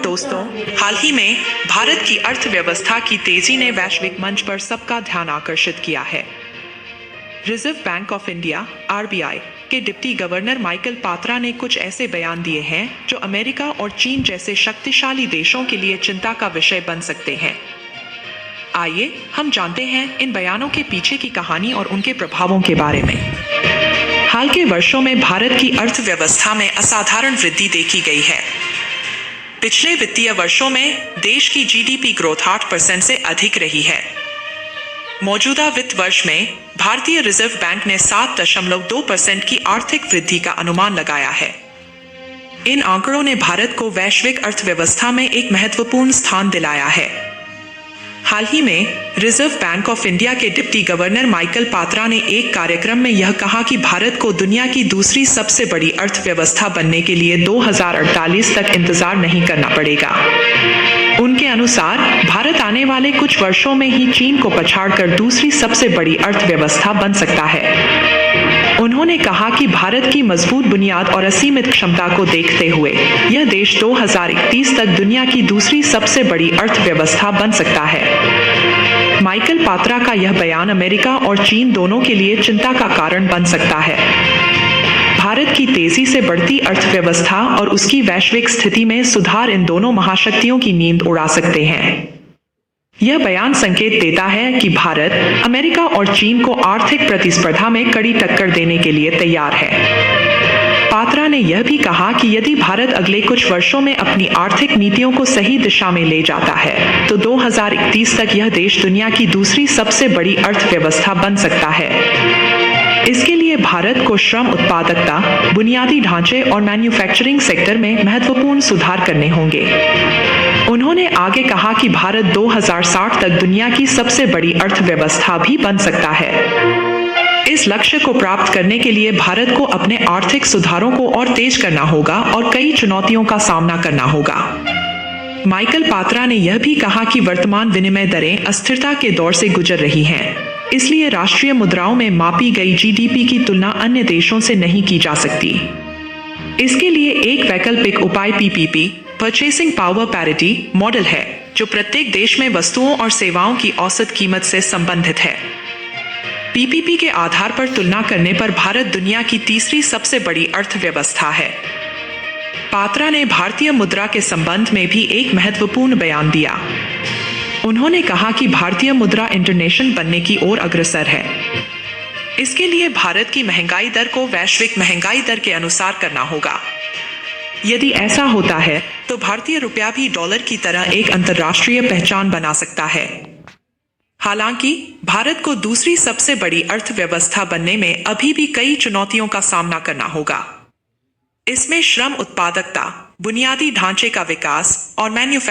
दोस्तों, हाल ही में भारत की अर्थव्यवस्था की तेजी ने वैश्विक मंच पर सबका ध्यान आकर्षित किया है। Reserve bank of India (RBI) के डिप्टी गवर्नर माइकल पात्रा ने कुछ ऐसे बयान दिए हैं जो अमेरिका और चीन जैसे शक्तिशाली देशों के लिए चिंता का विषय बन सकते हैं। आइए हम जानते हैं इन बयानों के पीछे की कहानी और उनके प्रभावों के बारे में। हाल के वर्षों में भारत की अर्थव्यवस्था में असाधारण वृद्धि देखी गई है। पिछले वित्तीय वर्षों में देश की जीडीपी ग्रोथ 8% से अधिक रही है। मौजूदा वित्त वर्ष में भारतीय रिजर्व बैंक ने 7.2% की आर्थिक वृद्धि का अनुमान लगाया है। इन आंकड़ों ने भारत को वैश्विक अर्थव्यवस्था में एक महत्वपूर्ण स्थान दिलाया है। हाल ही में रिजर्व बैंक ऑफ इंडिया के डिप्टी गवर्नर माइकल पात्रा ने एक कार्यक्रम में यह कहा कि भारत को दुनिया की दूसरी सबसे बड़ी अर्थव्यवस्था बनने के लिए 2048 तक इंतजार नहीं करना पड़ेगा। उनके अनुसार भारत आने वाले कुछ वर्षों में ही चीन को पछाड़कर दूसरी सबसे बड़ी अर्थव्यवस्था बन सकता है। उन्होंने कहा कि भारत की मजबूत बुनियाद और असीमित क्षमता को देखते हुए यह देश 2031 तक दुनिया की दूसरी सबसे बड़ी अर्थव्यवस्था बन सकता है। माइकल पात्रा का यह बयान अमेरिका और चीन दोनों के लिए चिंता का कारण बन सकता है। भारत की तेजी से बढ़ती अर्थव्यवस्था और उसकी वैश्विक स्थिति में सुधार इन दोनों महाशक्तियों की नींद उड़ा सकते हैं। यह बयान संकेत देता है कि भारत अमेरिका और चीन को आर्थिक प्रतिस्पर्धा में कड़ी टक्कर देने के लिए तैयार है। पात्रा ने यह भी कहा कि यदि भारत अगले कुछ वर्षों में अपनी आर्थिक नीतियों को सही दिशा में ले जाता है तो 2031 तक यह देश दुनिया की दूसरी सबसे बड़ी अर्थव्यवस्था बन सकता है। इसके लिए भारत को श्रम उत्पादकता, बुनियादी ढांचे और मैन्युफैक्चरिंग सेक्टर में महत्वपूर्ण सुधार करने होंगे। उन्होंने आगे कहा कि भारत 2060 तक दुनिया की सबसे बड़ी अर्थव्यवस्था भी बन सकता है। इस लक्ष्य को प्राप्त करने के लिए भारत को अपने आर्थिक सुधारों को और तेज करना होगा और कई चुनौतियों का सामना करना होगा। माइकल पात्रा ने यह भी कहा कि वर्तमान विनिमय दरें अस्थिरता के दौर से गुजर रही हैं, इसलिए राष्ट्रीय मुद्राओं में मापी गई जीडीपी की तुलना अन्य देशों से नहीं की जा सकती। इसके लिए एक वैकल्पिक उपाय PPP purchasing power parity model है, जो प्रत्येक देश में वस्तुओं और सेवाओं की औसत कीमत से संबंधित है। पीपीपी के आधार पर तुलना करने पर भारत दुनिया की तीसरी सबसे बड़ी अर्थव्यवस्था है। पात्रा ने भारतीय मुद्रा के संबंध में भी एक महत्वपूर्ण बयान दिया। उन्होंने कहा कि भारतीय मुद्रा इंटरनेशनल बनने की ओर अग्रसर है। इसके लिए भारत की महंगाई दर को वैश्विक महंगाई दर के अनुसार करना होगा। यदि ऐसा होता है तो भारतीय रुपया भी डॉलर की तरह एक अंतर्राष्ट्रीय पहचान बना सकता है। हालांकि भारत को दूसरी सबसे बड़ी अर्थव्यवस्था बनने में अभी भी कई चुनौतियों का सामना करना होगा। इसमें श्रम उत्पादकता, बुनियादी ढांचे का विकास और मैन्युफैक्चरिंग